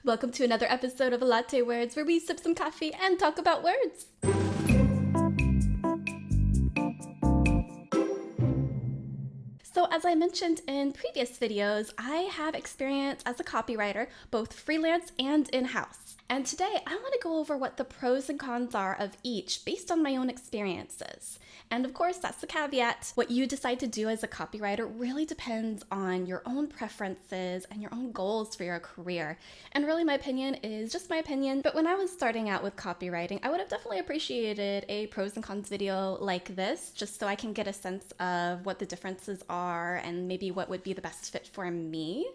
Welcome to another episode of Latte Words, where we sip some coffee and talk about words. So as I mentioned in previous videos, I have experience as a copywriter, both freelance and in-house. And today I want to go over what the pros and cons are of each based on my own experiences. And of course, that's the caveat. What you decide to do as a copywriter really depends on your own preferences and your own goals for your career. And really, my opinion is just my opinion. But when I was starting out with copywriting, I would have definitely appreciated a pros and cons video like this, just so I can get a sense of what the differences are and maybe what would be the best fit for me.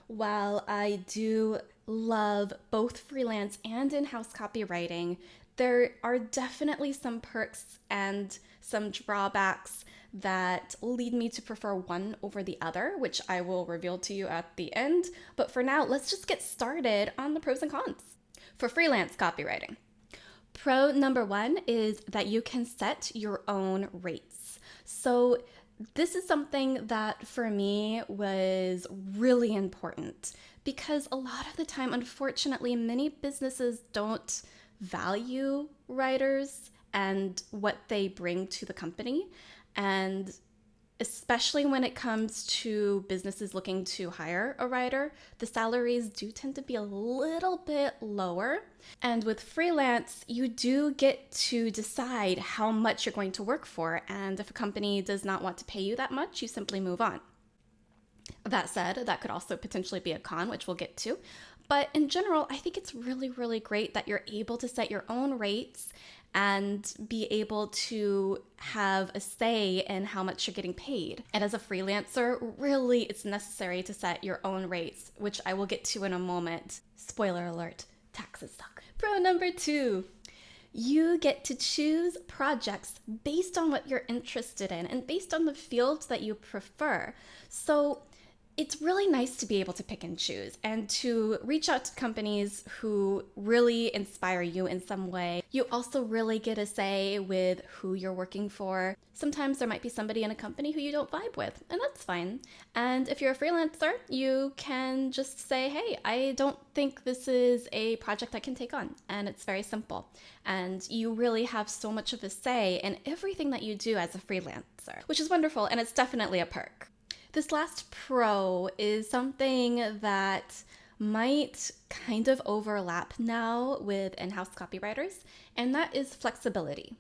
While I do love both freelance and in-house copywriting, there are definitely some perks and some drawbacks that lead me to prefer one over the other, which I will reveal to you at the end. But for now, let's just get started on the pros and cons. For freelance copywriting, pro number one is that you can set your own rates. So this is something that for me was really important because a lot of the time, unfortunately, many businesses don't value writers and what they bring to the company. And especially when it comes to businesses looking to hire a writer, the salaries do tend to be a little bit lower. And with freelance, you do get to decide how much you're going to work for. And if a company does not want to pay you that much, you simply move on. That said, that could also potentially be a con, which we'll get to. But in general, I think it's really, really great that you're able to set your own rates and be able to have a say in how much you're getting paid. And as a freelancer, really it's necessary to set your own rates, which I will get to in a moment. Spoiler alert, taxes suck. Pro number two, you get to choose projects based on what you're interested in and based on the fields that you prefer. So it's really nice to be able to pick and choose and to reach out to companies who really inspire you in some way. You also really get a say with who you're working for. Sometimes there might be somebody in a company who you don't vibe with, and that's fine. And if you're a freelancer, you can just say, hey, I don't think this is a project I can take on. And it's very simple. And you really have so much of a say in everything that you do as a freelancer, which is wonderful, and it's definitely a perk. This last pro is something that might kind of overlap now with in-house copywriters, and that is flexibility.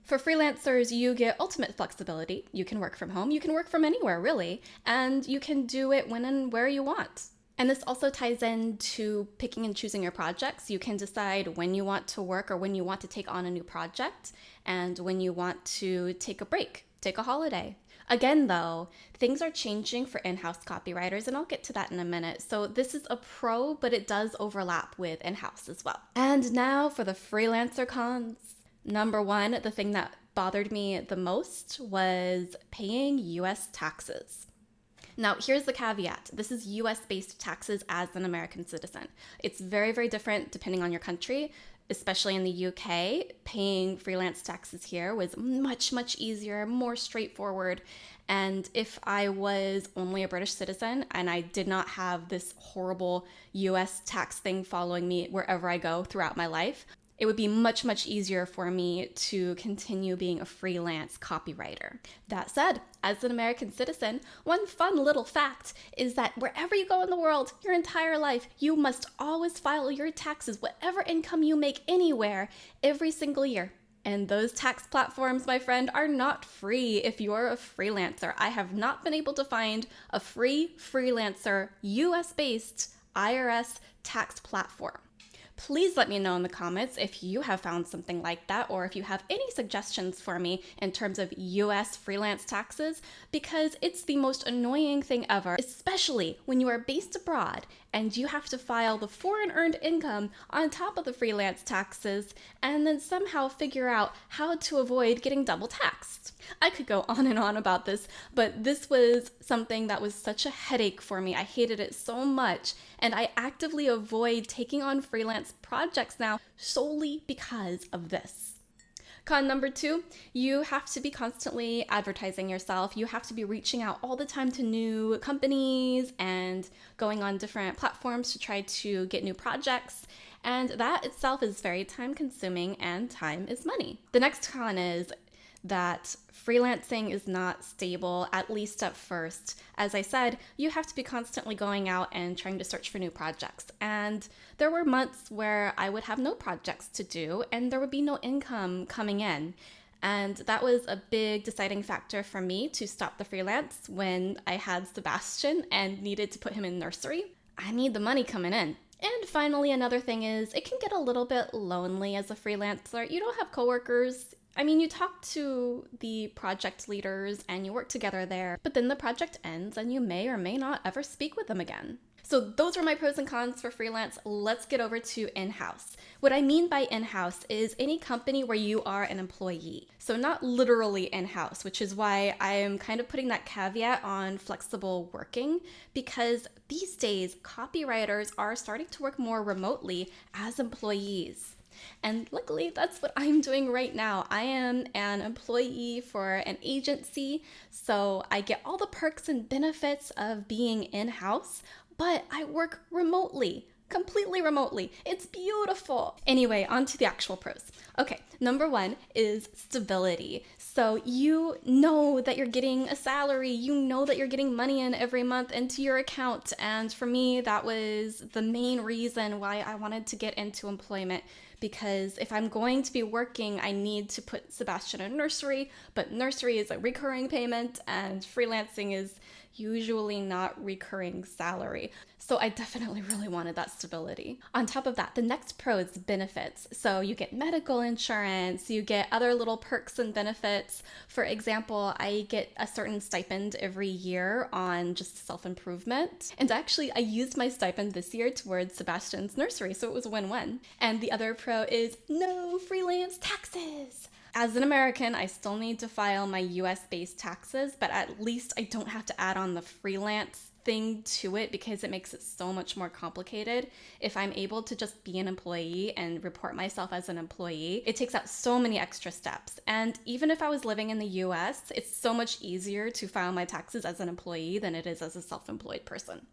For freelancers, you get ultimate flexibility. You can work from home, you can work from anywhere really, and you can do it when and where you want. And this also ties into picking and choosing your projects. You can decide when you want to work or when you want to take on a new project and when you want to take a break, take a holiday. Again, though, things are changing for in-house copywriters, and I'll get to that in a minute. So this is a pro, but it does overlap with in-house as well. And now for the freelancer cons. Number one, the thing that bothered me the most was paying US taxes. Now, here's the caveat. This is US-based taxes as an American citizen. It's very, very different depending on your country. Especially in the UK, paying freelance taxes here was much, much easier, more straightforward. And if I was only a British citizen and I did not have this horrible US tax thing following me wherever I go throughout my life, it would be much, much easier for me to continue being a freelance copywriter. That said, as an American citizen, one fun little fact is that wherever you go in the world, your entire life, you must always file your taxes, whatever income you make anywhere, every single year. And those tax platforms, my friend, are not free if you're a freelancer. I have not been able to find a free freelancer, US-based IRS tax platform. Please let me know in the comments if you have found something like that or if you have any suggestions for me in terms of US freelance taxes, because it's the most annoying thing ever, especially when you are based abroad and you have to file the foreign earned income on top of the freelance taxes and then somehow figure out how to avoid getting double taxed. I could go on and on about this, but this was something that was such a headache for me. I hated it so much, and I actively avoid taking on freelance projects now solely because of this. Con number 2, you have to be constantly advertising yourself. You have to be reaching out all the time to new companies and going on different platforms to try to get new projects. And that itself is very time consuming, and time is money. The next con is that freelancing is not stable, at least at first. As I said, you have to be constantly going out and trying to search for new projects. And there were months where I would have no projects to do and there would be no income coming in. And that was a big deciding factor for me to stop the freelance when I had Sebastian and needed to put him in nursery. I need the money coming in. And finally, another thing is it can get a little bit lonely as a freelancer. You don't have coworkers. I mean, you talk to the project leaders and you work together there, but then the project ends and you may or may not ever speak with them again. So those are my pros and cons for freelance. Let's get over to in-house. What I mean by in-house is any company where you are an employee. So not literally in-house, which is why I am kind of putting that caveat on flexible working, because these days copywriters are starting to work more remotely as employees. And luckily, that's what I'm doing right now. I am an employee for an agency, so I get all the perks and benefits of being in-house, but I work remotely, completely remotely. It's beautiful. Anyway, on to the actual pros. Okay, number 1 is stability. So you know that you're getting a salary, you know that you're getting money in every month into your account. And for me, that was the main reason why I wanted to get into employment. Because if I'm going to be working, I need to put Sebastian in nursery, but nursery is a recurring payment and freelancing is usually not recurring salary. So I definitely really wanted that stability. On top of that, the next pro is benefits. So you get medical insurance, you get other little perks and benefits. For example, I get a certain stipend every year on just self-improvement. And actually, I used my stipend this year towards Sebastian's nursery, so it was a win-win. And the other pro is no freelance taxes. As an American, I still need to file my US-based taxes, but at least I don't have to add on the freelance thing to it because it makes it so much more complicated. If I'm able to just be an employee and report myself as an employee, it takes out so many extra steps. And even if I was living in the US, it's so much easier to file my taxes as an employee than it is as a self-employed person.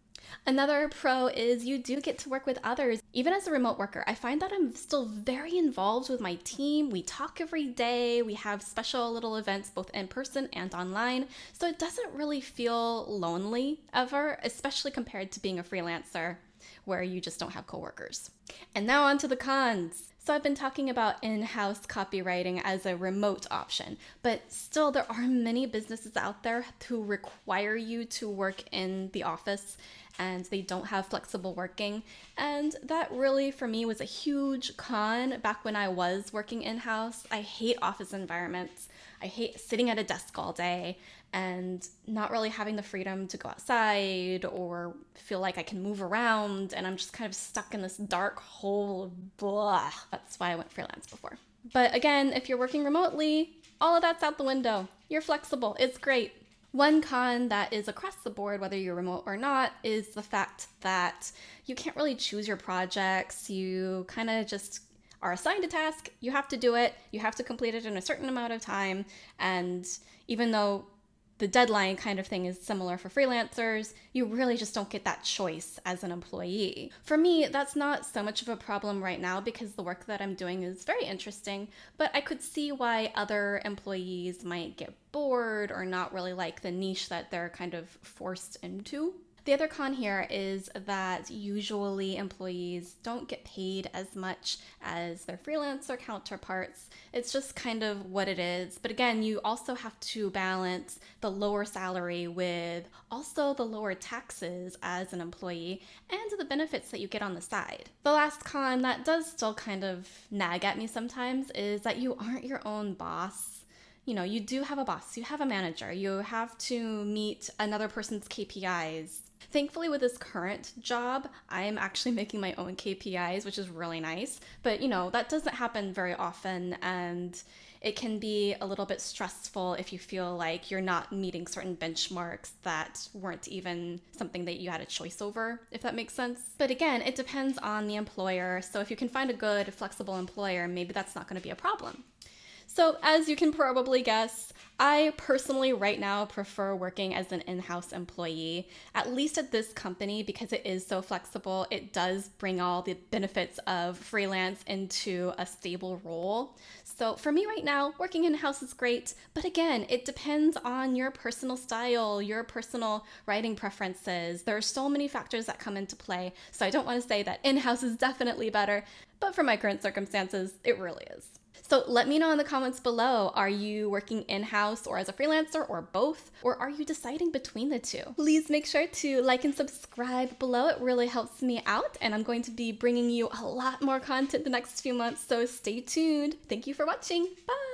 Another pro is you do get to work with others. Even as a remote worker, I find that I'm still very involved with my team. We talk every day. We have special little events both in person and online. So it doesn't really feel lonely ever, especially compared to being a freelancer where you just don't have coworkers. And now on to the cons. So I've been talking about in-house copywriting as a remote option, but still there are many businesses out there who require you to work in the office and they don't have flexible working. And that really for me was a huge con back when I was working in-house. I hate office environments. I hate sitting at a desk all day and not really having the freedom to go outside or feel like I can move around and I'm just kind of stuck in this dark hole of blah. That's why I went freelance before. But again, if you're working remotely, all of that's out the window. You're flexible. It's great. One con that is across the board, whether you're remote or not, is the fact that you can't really choose your projects. You kind of just are assigned a task, you have to do it, you have to complete it in a certain amount of time, and even though the deadline kind of thing is similar for freelancers, you really just don't get that choice as an employee. For me, that's not so much of a problem right now because the work that I'm doing is very interesting, but I could see why other employees might get bored or not really like the niche that they're kind of forced into. The other con here is that usually employees don't get paid as much as their freelancer counterparts. It's just kind of what it is. But again, you also have to balance the lower salary with also the lower taxes as an employee and the benefits that you get on the side. The last con that does still kind of nag at me sometimes is that you aren't your own boss. You know, you do have a boss, you have a manager, you have to meet another person's KPIs. Thankfully, with this current job, I am actually making my own KPIs, which is really nice. But, you know, that doesn't happen very often, and it can be a little bit stressful if you feel like you're not meeting certain benchmarks that weren't even something that you had a choice over, if that makes sense. But again, it depends on the employer. So if you can find a good, flexible employer, maybe that's not going to be a problem. So, as you can probably guess, I personally right now prefer working as an in-house employee, at least at this company, because it is so flexible. It does bring all the benefits of freelance into a stable role. So for me right now, working in-house is great, but again, it depends on your personal style, your personal writing preferences. There are so many factors that come into play, so I don't want to say that in-house is definitely better, but for my current circumstances, it really is. So let me know in the comments below, are you working in-house or as a freelancer or both? Or are you deciding between the two? Please make sure to like and subscribe below. It really helps me out, and I'm going to be bringing you a lot more content the next few months, so stay tuned. Thank you for watching. Bye!